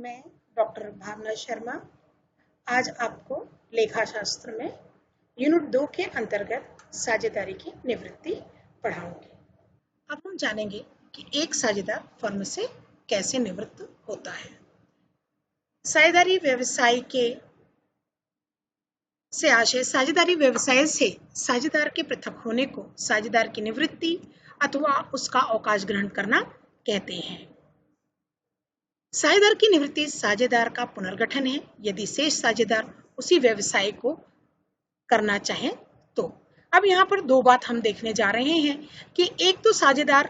मैं डॉक्टर भावना शर्मा आज आपको लेखा शास्त्र में यूनिट 2 के अंतर्गत साझेदारी की निवृत्ति पढ़ाऊंगी। अब हम जानेंगे कि एक साझेदार फर्म से कैसे निवृत्त होता है। साझेदारी व्यवसाय से आशय साझेदारी व्यवसाय से साझेदार के पृथक होने को साझेदार की निवृत्ति अथवा उसका अवकाश ग्रहण करना कहते हैं। साझेदार की निवृत्ति साझेदार का पुनर्गठन है यदि शेष साझेदार उसी व्यवसाय को करना चाहें तो। अब यहाँ पर दो बात हम देखने जा रहे हैं कि एक तो साझेदार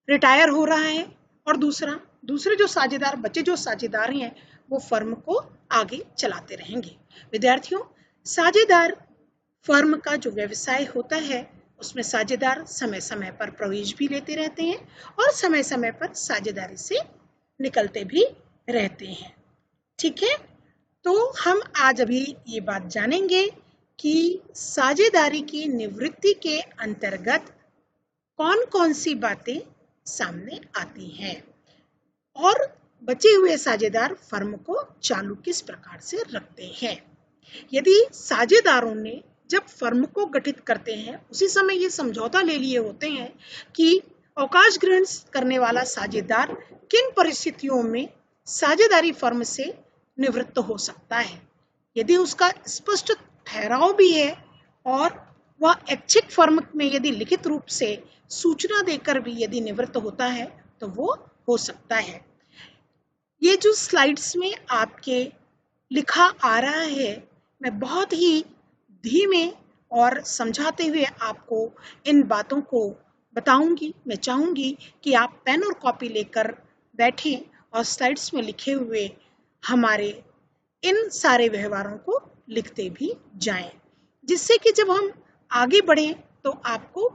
रिटायर हो रहा है और दूसरे जो साझेदार बचे जो साझेदार हैं वो फर्म को आगे चलाते रहेंगे। विद्यार्थियों, साझेदार फर्म का जो व्यवसाय होता है उसमें साझेदार समय समय पर प्रवेश भी लेते रहते हैं और समय समय पर साझेदारी से निकलते भी रहते हैं। ठीक है, तो हम आज अभी ये बात जानेंगे कि साझेदारी की निवृत्ति के अंतर्गत कौन कौन सी बातें सामने आती हैं और बचे हुए साझेदार फर्म को चालू किस प्रकार से रखते हैं। यदि साझेदारों ने जब फर्म को गठित करते हैं उसी समय ये समझौता ले लिए होते हैं कि अवकाश ग्रहण करने वाला साझेदार किन परिस्थितियों में साझेदारी फर्म से निवृत्त हो सकता है। यदि उसका स्पष्ट ठहराव भी है और वह ऐच्छिक फर्म में यदि लिखित रूप से सूचना देकर भी यदि निवृत्त होता है तो वो हो सकता है। ये जो स्लाइड्स में आपके लिखा आ रहा है मैं बहुत ही धीमे और समझाते हुए आपको इन बातों को बताऊंगी। मैं चाहूंगी कि आप पेन और कॉपी लेकर बैठें और स्लाइड्स में लिखे हुए हमारे इन सारे व्यवहारों को लिखते भी जाएं, जिससे कि जब हम आगे बढ़ें तो आपको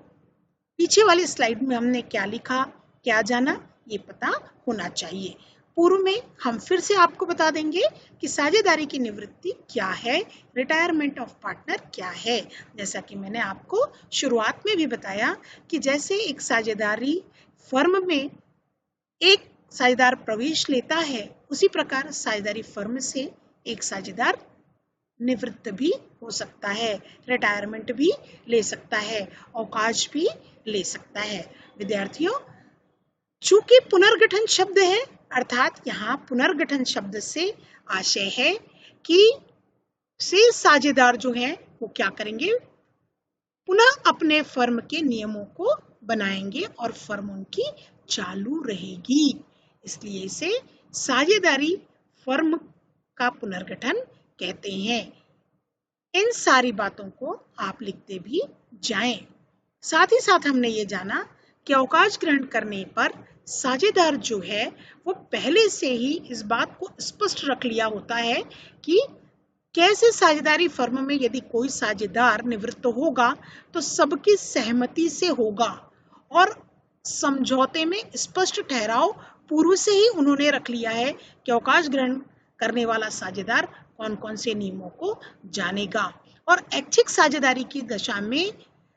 पीछे वाली स्लाइड में हमने क्या लिखा क्या जाना ये पता होना चाहिए। पूर्व में हम फिर से आपको बता देंगे कि साझेदारी की निवृत्ति क्या है, रिटायरमेंट ऑफ पार्टनर क्या है। जैसा कि मैंने आपको शुरुआत में भी बताया कि जैसे एक साझेदारी फर्म में एक साझेदार प्रवेश लेता है उसी प्रकार साझेदारी फर्म से एक साझेदार निवृत्त भी हो सकता है, रिटायरमेंट भी ले सकता है, अवकाश भी ले सकता है। विद्यार्थियों, चूंकि पुनर्गठन शब्द है अर्थात यहाँ पुनर्गठन शब्द से आशय है कि शेष साझेदार जो हैं वो क्या करेंगे, पुनः अपने फर्म के नियमों को बनाएंगे और फर्म उनकी चालू रहेगी। इसलिए इसे साझेदारी फर्म का पुनर्गठन कहते हैं। इन सारी बातों को आप लिखते भी जाएं। साथ ही साथ हमने ये जाना कि अवकाश ग्रहण करने पर साझेदार जो है वो पहले से ही इस बात को स्पष्ट रख लिया होता है कि कैसे साझेदारी फर्म में यदि कोई साझेदार निवृत्त होगा तो सबकी सहमति से होगा और समझौते में स्पष्ट ठहराव पूर्व से ही उन्होंने रख लिया है कि अवकाश ग्रहण करने वाला साझेदार कौन कौन से नियमों को जानेगा। और ऐच्छिक साझेदारी की दशा में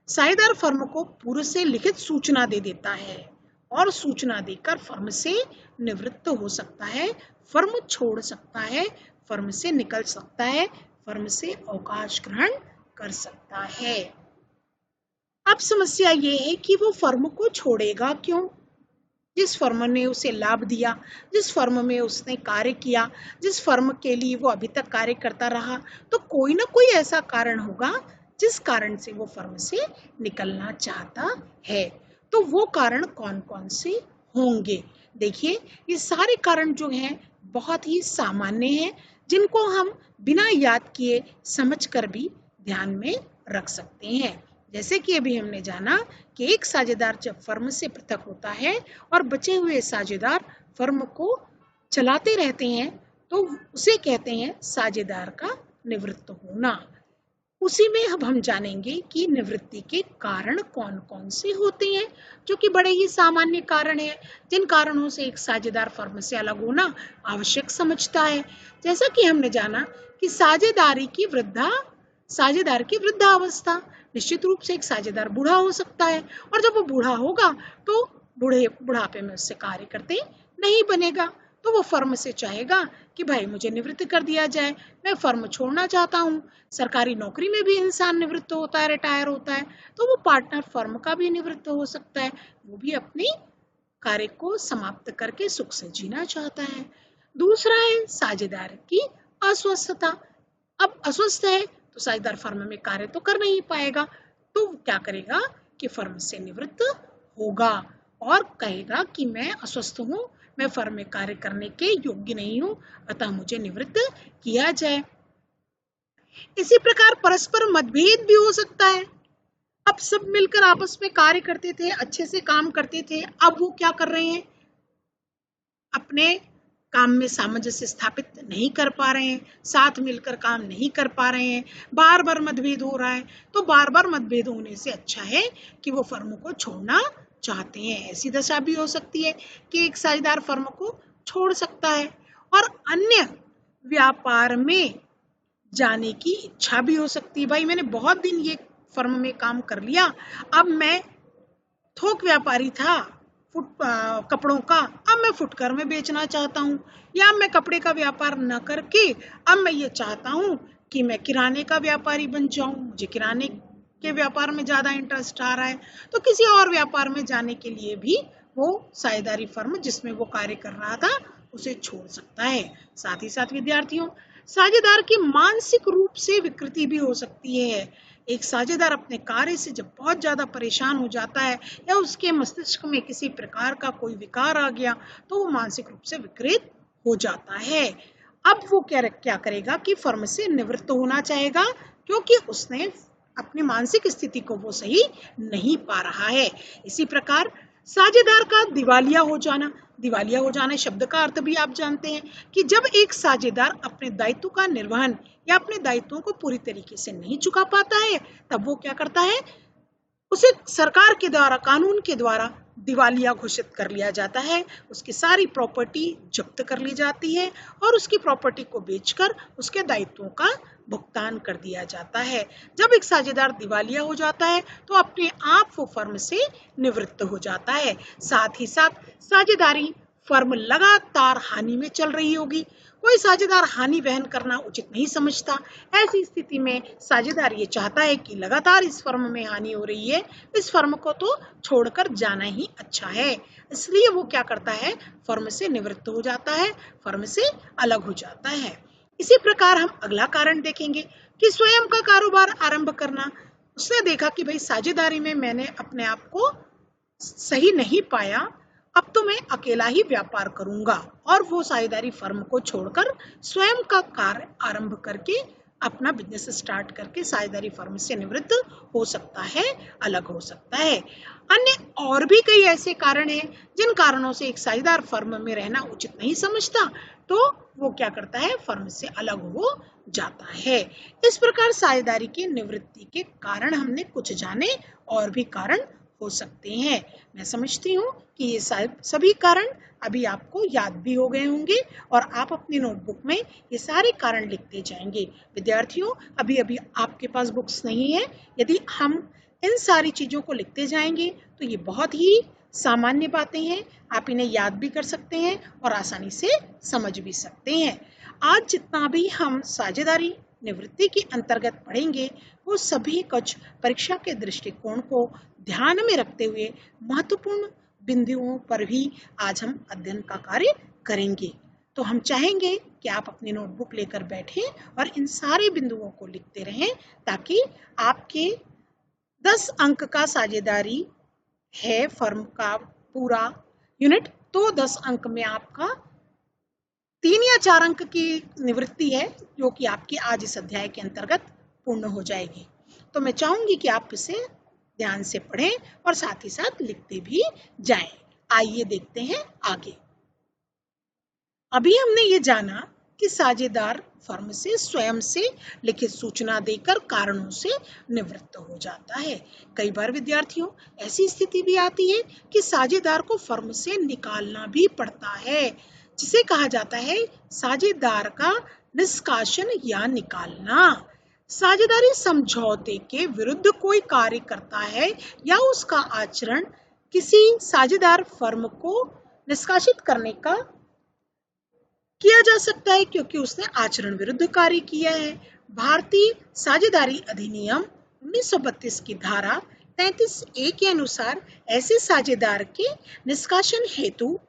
साझेदार फर्म को पूर्व से लिखित सूचना दे देता है और सूचना देकर फर्म से निवृत्त हो सकता है, फर्म छोड़ सकता है, फर्म से निकल सकता है, फर्म से अवकाश ग्रहण कर सकता है। अब समस्या ये है कि वो फर्म को छोड़ेगा क्यों? जिस फर्म ने उसे लाभ दिया, जिस फर्म में उसने कार्य किया, जिस फर्म के लिए वो अभी तक कार्य करता रहा, तो कोई ना कोई ऐसा कारण होगा जिस कारण से वो फर्म से निकलना चाहता है। तो वो कारण कौन कौन से होंगे? देखिए, ये सारे कारण जो हैं बहुत ही सामान्य हैं जिनको हम बिना याद किए समझकर भी ध्यान में रख सकते हैं। जैसे कि अभी हमने जाना कि एक साझेदार जब फर्म से पृथक होता है और बचे हुए साझेदार फर्म को चलाते रहते हैं तो उसे कहते हैं साझेदार का निवृत्त होना। उसी में अब हम जानेंगे कि निवृत्ति के कारण कौन कौन से होते हैं, जो कि बड़े ही सामान्य कारण हैं, जिन कारणों से एक साझेदार फर्म से अलग होना आवश्यक समझता है। जैसा कि हमने जाना कि साझेदार की वृद्धावस्था, निश्चित रूप से एक साझेदार बूढ़ा हो सकता है और जब वो बूढ़ा होगा तो बुढ़ापे में उससे कार्य करते नहीं बनेगा। तो वो फर्म से चाहेगा कि भाई मुझे निवृत्त कर दिया जाए, मैं फर्म छोड़ना चाहता हूँ। सरकारी नौकरी में भी इंसान निवृत्त होता है, रिटायर होता है, तो वो पार्टनर फर्म का भी निवृत्त हो सकता है, वो भी अपनी कार्य को समाप्त करके सुख से जीना चाहता है। दूसरा है साझेदार की अस्वस्थता। अब अस्वस्थ है तो साझेदार फर्म में कार्य तो कर नहीं पाएगा, तो क्या करेगा कि फर्म से निवृत्त होगा और कहेगा कि मैं अस्वस्थ हूँ, मैं फर्म में कार्य करने के योग्य नहीं हूँ, अतः मुझे निवृत्त किया जाए। इसी प्रकार परस्पर मतभेद भी हो सकता है। अब सब मिलकर आपस में कार्य करते थे, अच्छे से काम करते थे, अब वो क्या कर रहे हैं, अपने काम में सामंजस्य स्थापित नहीं कर पा रहे हैं, साथ मिलकर काम नहीं कर पा रहे हैं, बार बार मतभेद हो रहा है। तो बार बार मतभेद होने से अच्छा है कि वो फर्म को छोड़ना चाहते हैं। ऐसी दशा भी हो सकती है कि एक साझेदार फर्म को छोड़ सकता है और अन्य व्यापार में जाने की इच्छा भी हो सकती है। भाई मैंने बहुत दिन ये फर्म में काम कर लिया, अब मैं थोक व्यापारी था कपड़ों का, अब मैं फुटकर में बेचना चाहता हूँ, या मैं कपड़े का व्यापार न करके अब मैं ये चाहता हूँ कि मैं किराने का व्यापारी बन जाऊं, मुझे किराने के व्यापार में ज्यादा इंटरेस्ट आ रहा है, तो किसी और व्यापार में जाने के लिए भी वो साझेदारी फर्म जिसमें वो कार्य कर रहा था उसे छोड़ सकता है। साथ ही साथ विद्यार्थियों, साझेदार की मानसिक रूप से विकृति भी हो सकती है। एक साझेदार अपने कार्य से जब बहुत ज्यादा परेशान हो जाता है या उसके मस्तिष्क में किसी प्रकार का कोई विकार आ गया तो वो मानसिक रूप से विकृत हो जाता है। अब वो क्या करेगा कि फर्म से निवृत्त होना चाहेगा, क्योंकि उसने अपनी मानसिक स्थिति को वो सही नहीं पा रहा है। इसी प्रकार साझेदार का दिवालिया हो जाना। दिवालिया हो जाने शब्द का अर्थ भी आप जानते हैं कि जब एक साझेदार अपने दायित्व का निर्वहन या अपने दायित्वों को पूरी तरीके से नहीं चुका पाता है, तब वो क्या करता है, उसे सरकार के द्वारा, कानून के द्वारा दिवालिया घोषित कर लिया जाता है, उसकी सारी प्रॉपर्टी जब्त कर ली जाती है और उसकी प्रॉपर्टी को बेचकर उसके दायित्वों का भुगतान कर दिया जाता है। जब एक साझेदार दिवालिया हो जाता है तो अपने आप वो फर्म से निवृत्त हो जाता है। साथ ही साथ साझेदारी फर्म लगातार हानि में चल रही होगी, कोई साझेदार हानि वहन करना उचित नहीं समझता। ऐसी स्थिति में साझेदार ये चाहता है कि लगातार इस फर्म में हानि हो रही है, इस फर्म को तो छोड़कर जाना ही अच्छा है, इसलिए वो क्या करता है, फर्म से निवृत्त हो जाता है, फर्म से अलग हो जाता है। इसी प्रकार हम अगला कारण देखेंगे कि स्वयं का कारोबार आरंभ करना। उसने देखा कि भाई साझेदारी में मैंने अपने आप को सही नहीं पाया, अब तो मैं अकेला ही व्यापार करूंगा, और वो साझेदारी फर्म को छोड़कर स्वयं का कार्य आरंभ करके अपना बिजनेस स्टार्ट करके साझेदारी फर्म से निवृत्त हो सकता है, अलग हो सकता है। अन्य और भी कई ऐसे कारण हैं जिन कारणों से एक साझेदार फर्म में रहना उचित नहीं समझता, तो वो क्या करता है, फर्म से अलग हो जाता है। इस प्रकार साझेदारी की निवृत्ति के कारण हमने कुछ जाने, और भी कारण हो सकते हैं। मैं समझती हूँ कि ये सभी कारण अभी आपको याद भी हो गए होंगे और आप अपनी नोटबुक में ये सारे कारण लिखते जाएंगे। विद्यार्थियों, अभी अभी आपके पास बुक्स नहीं है, यदि हम इन सारी चीजों को लिखते जाएंगे तो ये बहुत ही सामान्य बातें हैं, आप इन्हें याद भी कर सकते हैं और आसानी से समझ भी सकते हैं। आज जितना भी हम साझेदारी निवृत्ति के अंतर्गत पढ़ेंगे वो सभी कुछ परीक्षा के दृष्टिकोण को ध्यान में रखते हुए महत्वपूर्ण बिंदुओं पर भी आज हम अध्ययन का कार्य करेंगे। तो हम चाहेंगे कि आप अपनी नोटबुक लेकर बैठें और इन सारे बिंदुओं को लिखते रहें, ताकि आपके 10 अंक का साझेदारी है फर्म का पूरा यूनिट, तो 10 अंक में आपका 3 या 4 अंक की निवृत्ति है, जो कि आपकी आज इस अध्याय के अंतर्गत पूर्ण हो जाएगी। तो मैं चाहूंगी कि आप इसे ध्यान से पढ़ें और साथ ही साथ लिखते भी जाएं। आइए देखते हैं आगे। अभी हमने ये जाना कि साझेदार फर्म से स्वयं से लिखित सूचना देकर कारणों से निवृत्त हो जाता है। कई बार विद्यार्थियों ऐसी स्थिति भी आती है कि साझेदार को फर्म से निकालना भी पड़ता है, जिसे कहा जाता है साझेदार का निष्कासन या निकालना। साझेदारी समझौते के विरुद्ध कोई कार्य करता है या उसका आचरण किसी साझेदार फर्म को निष्कासित करने का किया जा सकता है क्योंकि उसने आचरण विरुद्ध कार्य किया है। भारतीय साझेदारी अधिनियम 1932 की धारा 33A के अनुसार ऐसे साझेदार के निष्कासन हेतु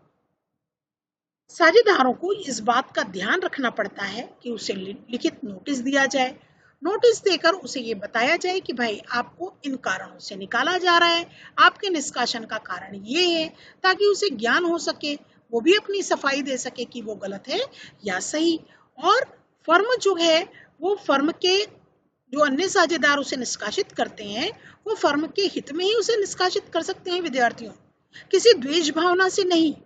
साझेदारों को इस बात का ध्यान रखना पड़ता है कि उसे लिखित नोटिस दिया जाए। नोटिस देकर उसे ये बताया जाए कि भाई आपको इन कारणों से निकाला जा रहा है, आपके निष्कासन का कारण ये है, ताकि उसे ज्ञान हो सके, वो भी अपनी सफाई दे सके कि वो गलत है या सही। और फर्म जो है वो फर्म के जो अन्य साझेदार उसे निष्कासित करते हैं वो फर्म के हित में ही उसे निष्कासित कर सकते हैं विद्यार्थियों, किसी द्वेष भावना से नहीं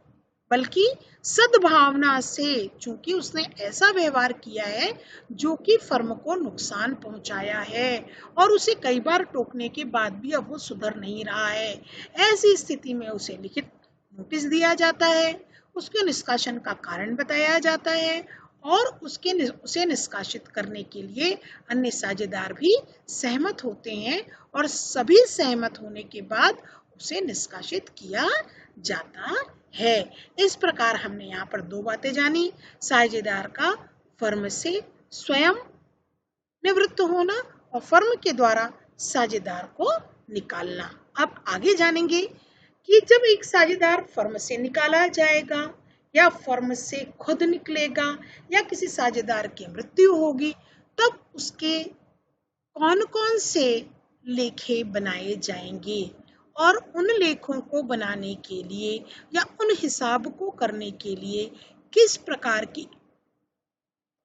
बल्कि सद्भावना से, चूंकि उसने ऐसा व्यवहार किया है जो कि फर्म को नुकसान पहुंचाया है और उसे कई बार टोकने के बाद भी अब वो सुधर नहीं रहा है। ऐसी स्थिति में उसे लिखित नोटिस दिया जाता है, उसके निष्कासन का कारण बताया जाता है और उसे निष्कासित करने के लिए अन्य साझेदार भी सहमत होते हैं और सभी सहमत होने के बाद उसे निष्कासित किया जाता है। इस प्रकार हमने यहाँ पर दो बातें जानी, साझेदार का फर्म से स्वयं निवृत्त होना और फर्म के द्वारा साझेदार को निकालना। अब आगे जानेंगे कि जब एक साझेदार फर्म से निकाला जाएगा या फर्म से खुद निकलेगा या किसी साझेदार की मृत्यु होगी, तब उसके कौन कौन से लेखे बनाए जाएंगे और उन लेखों को बनाने के लिए या उन हिसाब को करने के लिए किस प्रकार की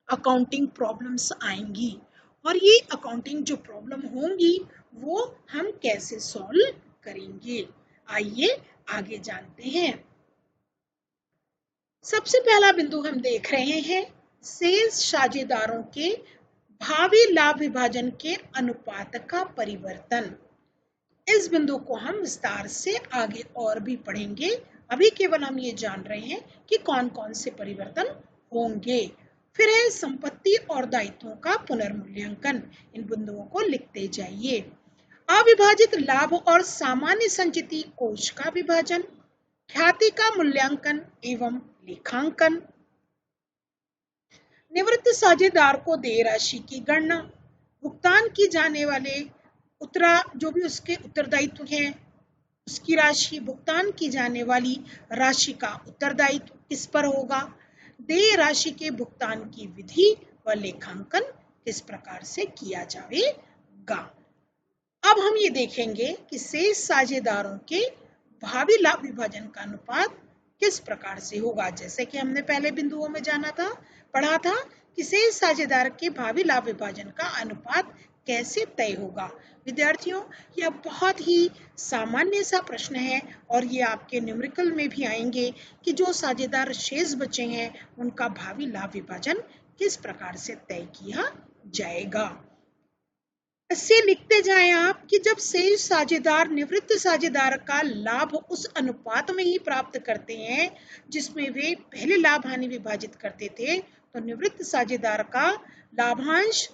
अकाउंटिंग प्रॉब्लम्स आएंगी और ये अकाउंटिंग जो प्रॉब्लम होंगी वो हम कैसे सॉल्व करेंगे। आइए आगे जानते हैं। सबसे पहला बिंदु हम देख रहे हैं शेष साझेदारों के भावी लाभ विभाजन के अनुपात का परिवर्तन। इस बिंदु को हम विस्तार से आगे और भी पढ़ेंगे, अभी केवल हम ये जान रहे हैं कि कौन कौन से परिवर्तन होंगे। फिर है संपत्ति और दायित्वों का पुनर्मूल्यांकन। इन बिंदुओं को लिखते जाइए। अविभाजित लाभ और सामान्य संचिति कोष का विभाजन, ख्याति का मूल्यांकन एवं लेखांकन, निवृत्त साझेदार को देय राशि की गणना, भुगतान की जाने वाले जो भी उसके उत्तरदायित्व हैं उसकी राशि, भुगतान की जाने वाली राशि का उत्तरदायित्व किस पर होगा, देय राशि के भुगतान की विधि व लेखांकन किस प्रकार से किया जाएगा। अब हम ये देखेंगे कि शेष साझेदारों के भावी लाभ विभाजन का अनुपात किस प्रकार से होगा। जैसे कि हमने पहले बिंदुओं में पढ़ा था कि शेष साझेदार के भावी लाभ विभाजन का अनुपात कैसे तय होगा। विद्यार्थियों, यह बहुत ही सामान्य सा प्रश्न है और ये आपके न्यूमेरिकल में भी आएंगे कि जो साझेदार शेष बचे हैं उनका भावी लाभ विभाजन किस प्रकार से तय किया जाएगा। इससे लिखते जाएं आप कि जब शेष साझेदार निवृत्त साझेदार का लाभ उस अनुपात में ही प्राप्त करते हैं जिसमें वे पहले लाभ हानि विभाजित करते थे, तो निवृत्त साझेदार का लाभांश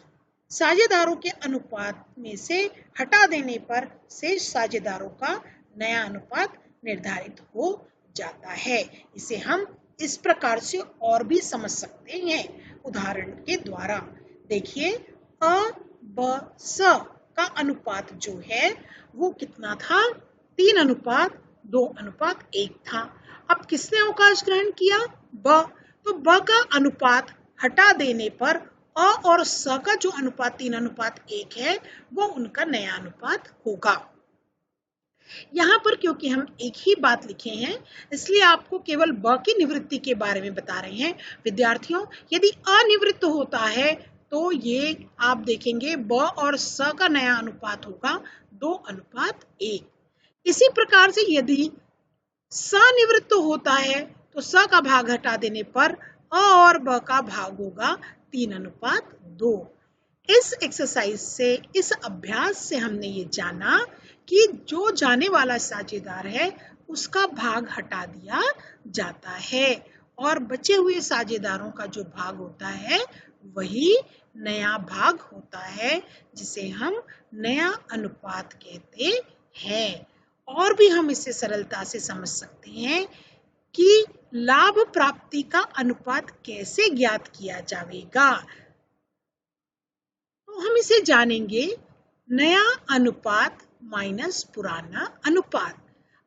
साझेदारों के अनुपात में से हटा देने पर शेष साझेदारों का नया अनुपात निर्धारित हो जाता है। इसे हम इस प्रकार से और भी समझ सकते हैं उदाहरण के द्वारा। देखिए, अ ब स का अनुपात जो है वो कितना था, 3:2:1 था। अब किसने अवकाश ग्रहण किया, ब, तो ब का अनुपात हटा देने पर अ और स का जो अनुपात 3:1 है वो उनका नया अनुपात होगा। यहाँ पर क्योंकि हम एक ही बात लिखे हैं इसलिए आपको केवल ब की निवृत्ति के बारे में बता रहे हैं। विद्यार्थियों, यदि अनिवृत्त होता है तो ये आप देखेंगे ब और स का नया अनुपात होगा 2:1। इसी प्रकार से यदि स निवृत्त होता है तो स का भाग हटा देने पर अ और ब का भाग होगा 3:2। इस एक्सरसाइज से, इस अभ्यास से हमने ये जाना कि जो जाने वाला साझेदार है उसका भाग हटा दिया जाता है और बचे हुए साझेदारों का जो भाग होता है वही नया भाग होता है जिसे हम नया अनुपात कहते हैं। और भी हम इसे सरलता से समझ सकते हैं कि लाभ प्राप्ति का अनुपात कैसे ज्ञात किया जाएगा। तो हम इसे जानेंगे, नया अनुपात माइनस पुराना अनुपात।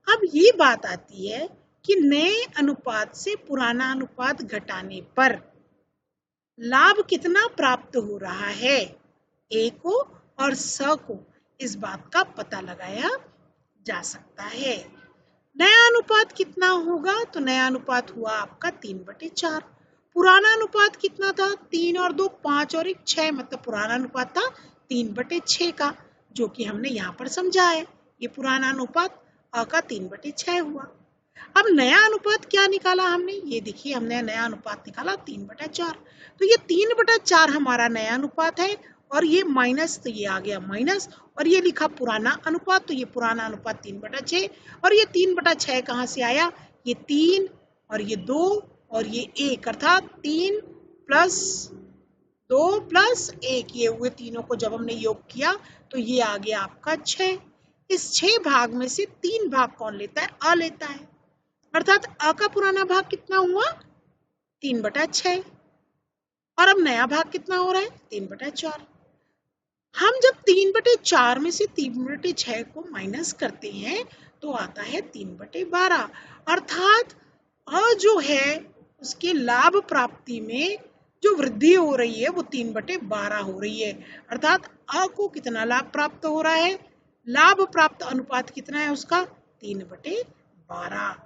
अब ये बात आती है कि नए अनुपात से पुराना अनुपात घटाने पर लाभ कितना प्राप्त हो रहा है, ए को और स को, इस बात का पता लगाया जा सकता है। नया अनुपात कितना होगा, तो नया अनुपात हुआ आपका 3/4। पुराना अनुपात कितना था, 3 और 2 5 और 1 6, मतलब पुराना अनुपात था 3/6 का, जो कि हमने यहाँ पर समझा है। ये पुराना अनुपात अ का 3/6 हुआ। अब नया अनुपात क्या निकाला हमने, ये देखिए हमने नया अनुपात निकाला 3/4। तो ये 3/4 हमारा नया अनुपात है, और ये माइनस, तो ये आ गया माइनस, और ये लिखा पुराना अनुपात, तो ये पुराना अनुपात 3/6, और ये 3/6 कहाँ से आया, ये 3 और ये 2 और ये 1, अर्थात 3 प्लस 2 प्लस 1, ये हुए तीनों को जब हमने योग किया तो ये आ गया आपका 6। इस 6 भाग में से 3 भाग कौन लेता है, अ लेता है, अर्थात अ का पुराना भाग कितना हुआ 3/6, और अब नया भाग कितना हो रहा है 3/4। हम जब 3/4 में से 3/6 को माइनस करते हैं तो आता है 3/12, अर्थात अ जो है उसके लाभ प्राप्ति में जो वृद्धि हो रही है वो 3/12 हो रही है, अर्थात अ को कितना लाभ प्राप्त हो रहा है, लाभ प्राप्त अनुपात कितना है उसका 3/12।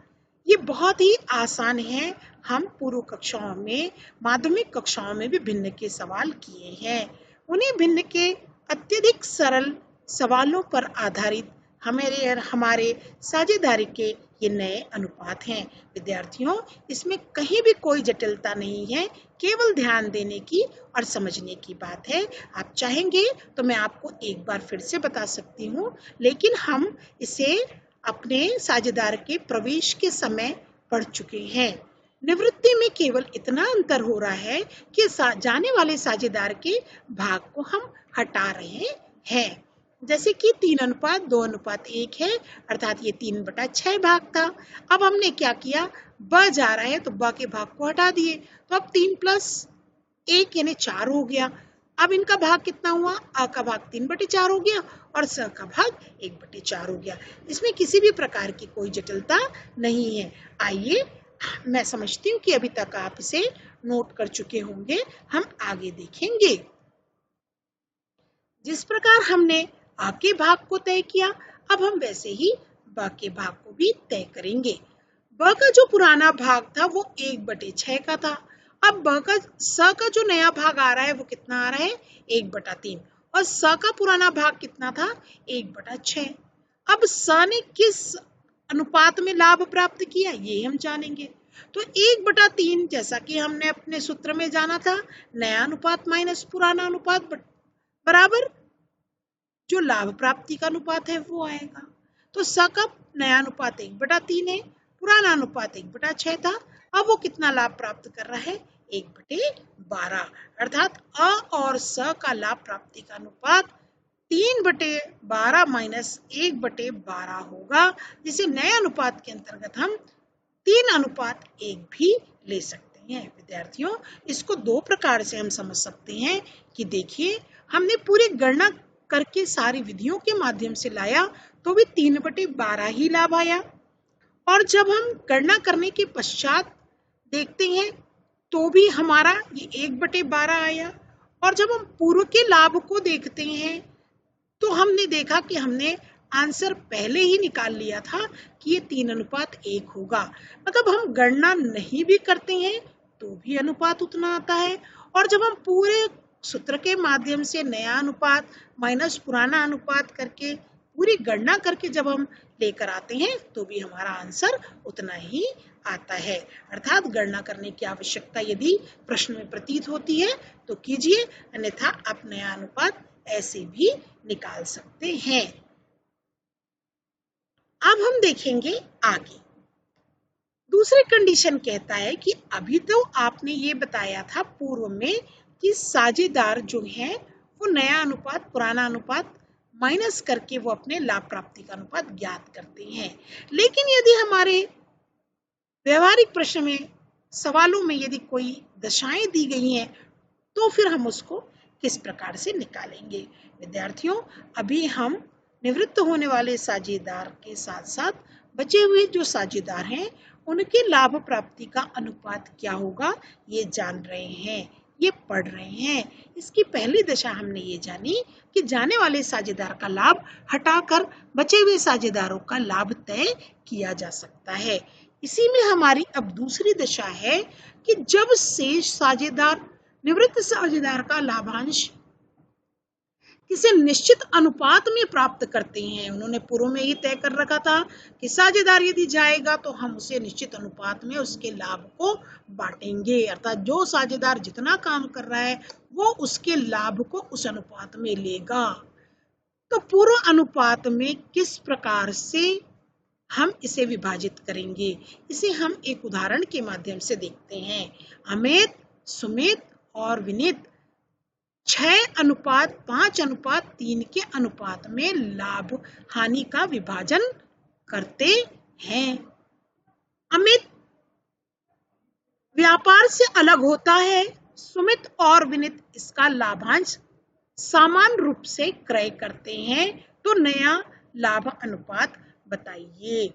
ये बहुत ही आसान है, हम पूर्व कक्षाओं में, माध्यमिक कक्षाओं में भी भिन्न के सवाल किए हैं। उन्हीं भिन्न के अत्यधिक सरल सवालों पर आधारित हमारे साझेदारी के ये नए अनुपात हैं। विद्यार्थियों, इसमें कहीं भी कोई जटिलता नहीं है, केवल ध्यान देने की और समझने की बात है। आप चाहेंगे तो मैं आपको एक बार फिर से बता सकती हूँ, लेकिन हम इसे अपने साझेदार के प्रवेश के समय पढ़ चुके हैं। निवृत्ति में केवल इतना अंतर हो रहा है कि जाने वाले साझेदार के भाग को हम हटा रहे हैं। जैसे कि 3:2:1 है, अर्थात ये 3/6 भाग था। अब हमने क्या किया, ब जा रहा है तो ब के भाग को हटा दिए, तो अब 3 + 1 यानी 4 हो गया। अब इनका भाग कितना हुआ, अ का भाग 3/4 हो गया और स का भाग 1/4 हो गया। इसमें किसी भी प्रकार की कोई जटिलता नहीं है। आइए, मैं समझती हूँ कि अभी तक आप इसे नोट कर चुके होंगे, हम आगे देखेंगे। जिस प्रकार हमने आ के भाग को तय किया, अब हम वैसे ही ब के भाग को भी तय करेंगे। ब का जो पुराना भाग था वो 1/6 का था। अब स का जो नया भाग आ रहा है वो कितना आ रहा है 1/3, और स का पुराना भाग कितना था 1/6। अब स ने किस अनुपात में लाभ प्राप्त किया ये हम जानेंगे। तो 1/3, जैसा कि हमने अपने सूत्र में जाना था, नया अनुपात माइनस पुराना अनुपात बराबर जो लाभ प्राप्ति का अनुपात है वो आएगा। तो स का नया अनुपात 1/3 है, पुराना अनुपात 1/6 था। अब वो कितना लाभ प्राप्त कर रहा है 1/12, अर्थात अ और स का लाभ प्राप्ति का अनुपात 3/12 माइनस 1/12 होगा, जिसे नए अनुपात के अंतर्गत हम 3:1 भी ले सकते हैं। विद्यार्थियों, इसको दो प्रकार से हम समझ सकते हैं कि देखिए, हमने पूरी गणना करके सारी विधियों के माध्यम से लाया तो भी 3/12 ही लाभ आया, और जब हम गणना करने के पश्चात देखते हैं तो भी हमारा ये 1/12 आया, और जब हम पूर्व के लाभ को देखते हैं तो हमने देखा कि हमने आंसर पहले ही निकाल लिया था कि ये 3:1 होगा। मतलब हम गणना नहीं भी करते हैं तो भी अनुपात उतना आता है, और जब हम पूरे सूत्र के माध्यम से नया अनुपात माइनस पुराना अनुपात करके पूरी गणना करके जब हम लेकर आते हैं तो भी हमारा आंसर उतना ही आता है। अर्थात गणना करने की आवश्यकता यदि प्रश्न में प्रतीत होती है तो कीजिए, अन्यथा आप नया अनुपात ऐसे भी निकाल सकते हैं। अब हम देखेंगे आगे। दूसरी कंडीशन कहता है कि अभी तो आपने ये बताया था पूर्व में कि साझेदार जो है वो नया अनुपात पुराना अनुपात माइनस करके वो अपने लाभ प्राप्ति का अनुपात ज्ञात करते हैं। लेकिन यदि हमारे व्यवहारिक प्रश्न में सवालों में यदि कोई दशाएं दी गई हैं तो फिर हम उसको किस प्रकार से निकालेंगे। विद्यार्थियों, अभी हम निवृत्त होने वाले साझेदार के साथ साथ बचे हुए जो साझेदार हैं उनके लाभ प्राप्ति का अनुपात क्या होगा ये जान रहे हैं, ये पढ़ रहे हैं। इसकी पहली दशा हमने ये जानी कि जाने वाले साझेदार का लाभ हटाकर बचे हुए साझेदारों का लाभ तय किया जा सकता है। इसी में हमारी अब दूसरी दशा है कि जब शेष साझेदार निवृत्त साझेदार का लाभांश किसी निश्चित अनुपात में प्राप्त करते हैं। उन्होंने पूर्व में ही तय कर रखा था कि साझेदार यदि जाएगा तो हम उसे निश्चित अनुपात में उसके लाभ को बांटेंगे, अर्थात जो साझेदार जितना काम कर रहा है वो उसके लाभ को उस अनुपात में लेगा। तो पूर्व अनुपात में किस प्रकार से हम इसे विभाजित करेंगे, इसे हम एक उदाहरण के माध्यम से देखते हैं। अमित, सुमित और विनीत 6:5:3 के अनुपात में लाभ हानि का विभाजन करते हैं। अमित व्यापार से अलग होता है, सुमित और विनीत इसका लाभांश समान रूप से क्रय करते हैं। तो नया लाभ अनुपात बताइए।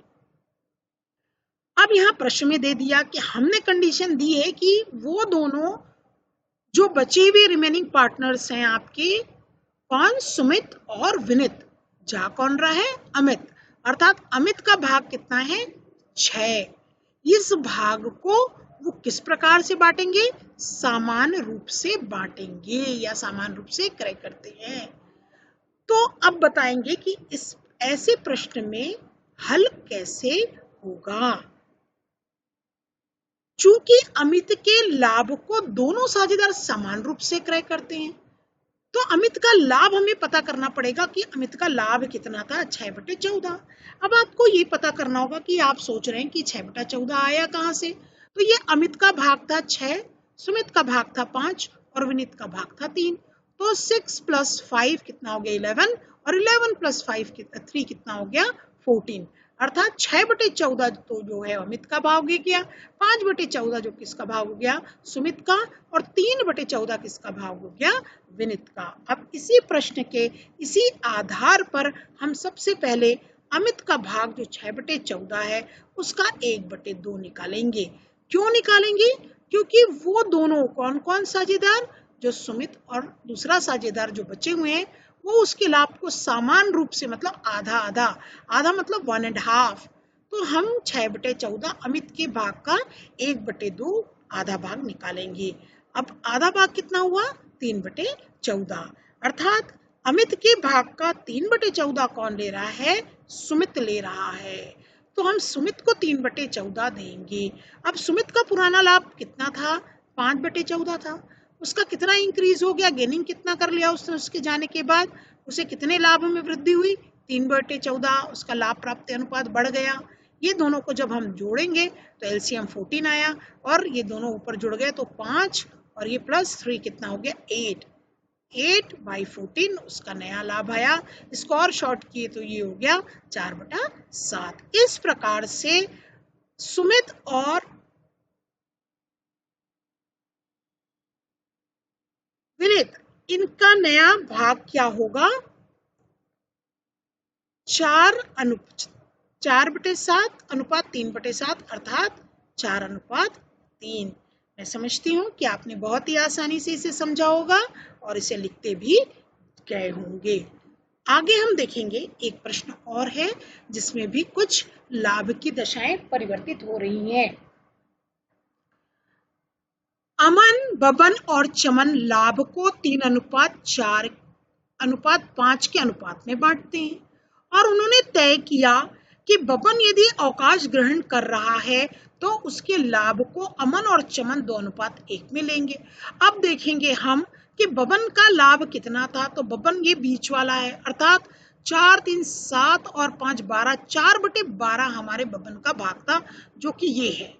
अब यहाँ प्रश्न में दे दिया कि हमने कंडीशन दी है कि वो दोनों जो बचे हुए रिमेनिंग पार्टनर्स हैं आपके, कौन, सुमित और विनीत, जा कौन रहा है, अमित, अर्थात अमित का भाग कितना है, 6। इस भाग को वो किस प्रकार से बांटेंगे, समान रूप से बांटेंगे या समान रूप से क्रय करते हैं। तो अब बताएंगे कि इस ऐसे प्रश्न में हल कैसे होगा। चूंकि अमित के लाभ को दोनों साझेदार समान रूप से क्रय करते हैं तो अमित का लाभ हमें पता करना पड़ेगा कि अमित का लाभ कितना था, 6/14। अब आपको ये पता करना होगा कि आप सोच रहे हैं कि 6/14 आया कहां से, तो ये अमित का भाग था 6, सुमित का भाग था 5 और विनीत का भाग था 3। तो 6 + 5 कितना हो गया, 11, और 11 + 3 कितना हो गया, 14। अर्थात 6/14 तो जो है अमित का भाग हो गया, 5/14 जो किसका भाग हो गया, सुमित का, और 3/14 किसका भाग हो गया, विनीत का। अब इसी प्रश्न के इसी आधार पर हम सबसे पहले अमित का भाग जो 6/14 है उसका 1/2 निकालेंगे। क्यों निकालेंगे, क्योंकि वो दोनों कौन कौन साझेदार, जो सुमित और दूसरा साझेदार जो बचे हुए हैं वो उसके लाभ को समान रूप से, मतलब आधा आधा, आधा मतलब 1.5, तो हम 6/14 अमित के भाग का 1/2 आधा भाग निकालेंगे। अब आधा भाग कितना हुआ, 3/14, अर्थात अमित के भाग का 3/14 कौन ले रहा है, सुमित ले रहा है। तो हम सुमित को 3/14 देंगे। अब सुमित का पुराना लाभ कितना था, 5/14 था, उसका कितना इंक्रीज हो गया, गेनिंग कितना कर लिया उसने, उसके जाने के बाद उसे कितने लाभ में वृद्धि हुई, 3/14, उसका लाभ प्राप्ति अनुपात बढ़ गया। ये दोनों को जब हम जोड़ेंगे तो एलसीएम 14 आया और ये दोनों ऊपर जुड़ गए तो 5 और ये +3 कितना हो गया, 8। 8/14 उसका नया लाभ आया। इसको और शॉर्ट किए तो ये हो गया 4/7। इस प्रकार से सुमित और विनीत इनका नया भाग क्या होगा, 4/7 अनुपात 3/7, अर्थात 4/3। मैं समझती हूँ कि आपने बहुत ही आसानी से इसे समझा होगा और इसे लिखते भी गए होंगे। आगे हम देखेंगे एक प्रश्न और है जिसमें भी कुछ लाभ की दशाएं परिवर्तित हो रही हैं। अमन, बबन और चमन लाभ को 3:4:5 के अनुपात में बांटते हैं और उन्होंने तय किया कि बबन यदि अवकाश ग्रहण कर रहा है तो उसके लाभ को अमन और चमन 2:1 में लेंगे। अब देखेंगे हम कि बबन का लाभ कितना था, तो बबन ये बीच वाला है, अर्थात 4, 3, 7 और 5, 12, 4/12 हमारे बबन का भाग था जो कि ये है।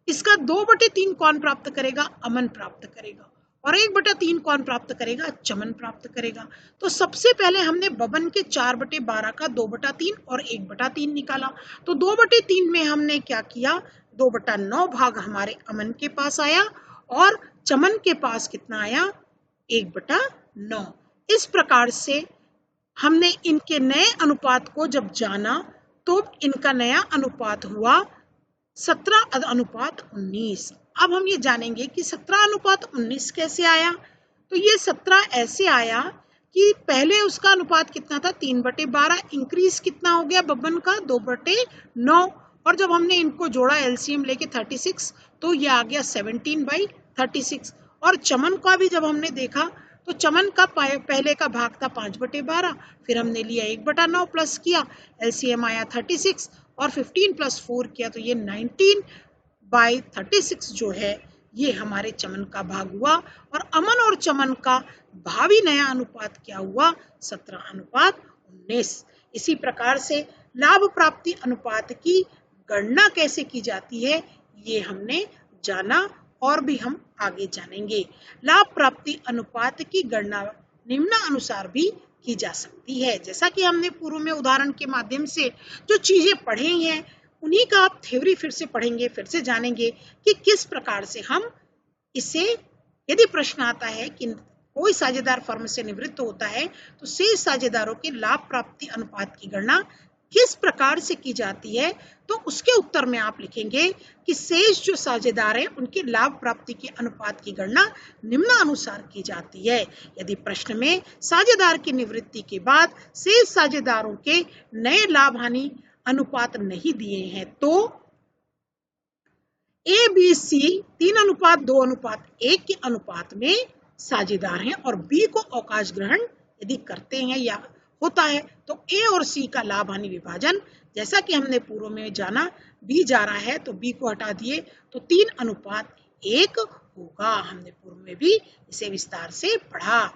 इसका 2/3 कौन प्राप्त करेगा, अमन प्राप्त करेगा, और 1/3 कौन प्राप्त करेगा, चमन प्राप्त करेगा। तो सबसे पहले हमने बबन के 4/12 का 2/3 और 1/3 निकाला। तो 2/3 में हमने क्या किया, 2/9 भाग हमारे अमन के पास आया और चमन के पास कितना आया 1/9। इस प्रकार से हमने इनके नए अनुपात को जब जाना तो इनका नया अनुपात हुआ 17:19। अब हम ये जानेंगे कि 17:19 कैसे आया। तो ये 17 ऐसे आया कि पहले उसका अनुपात कितना था 3/12, इंक्रीज कितना हो गया बब्बन का 2/9, और जब हमने इनको जोड़ा एलसीएम लेके 36 तो ये आ गया 17/36। और चमन का भी जब हमने देखा तो चमन का पहले का भाग था 5/12, फिर हमने लिया 1/9 प्लस किया, एलसीएम आया 36 और 15 + 4 किया तो ये 19/36 जो है ये हमारे चमन का भाग हुआ। और अमन और चमन का भावी नया अनुपात क्या हुआ 17:19। इसी प्रकार से लाभ प्राप्ति अनुपात की गणना कैसे की जाती है ये हमने जाना और भी हम आगे जानेंगे। लाभ प्राप्ति अनुपात की गणना निम्नानुसार भी की जा सकती है। जैसा कि हमने पूर्व में उदाहरण के माध्यम से जो चीजें पढ़े हैं उन्हीं का आप थ्योरी फिर से पढ़ेंगे, फिर से जानेंगे कि किस प्रकार से हम इसे, यदि प्रश्न आता है कि कोई साझेदार फर्म से निवृत्त होता है तो शेष साझेदारों के लाभ प्राप्ति अनुपात की गणना किस प्रकार से की जाती है, तो उसके उत्तर में आप लिखेंगे कि शेष जो साझेदार हैं उनके लाभ प्राप्ति के अनुपात की गणना निम्नानुसार की जाती है। यदि प्रश्न में साझेदार की निवृत्ति के बाद शेष साझेदारों के नए लाभ हानि अनुपात नहीं दिए हैं तो ए बी सी 3:2:1 के अनुपात में साझेदार हैं और बी को अवकाश ग्रहण यदि करते हैं या होता है तो ए और सी का लाभ हानि विभाजन, जैसा कि हमने पूर्व में जाना बी जा रहा है तो बी को हटा दिए तो 3:1 होगा। हमने पूर्व में भी इसे विस्तार से पढ़ा।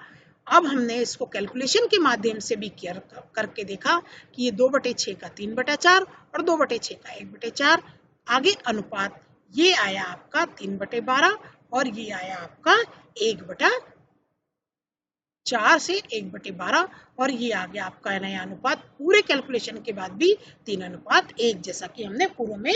अब हमने इसको कैलकुलेशन के माध्यम से भी करके देखा कि ये 2/6 का 3/4 और 2/6 का 1/4, आगे अनुपात ये आया आपका 3/12 और ये आया आपका 1/4 से 1/12 और ये आ गया आपका नया अनुपात पूरे कैलकुलेशन के बाद भी 3:1, जैसा कि हमने पूर्व में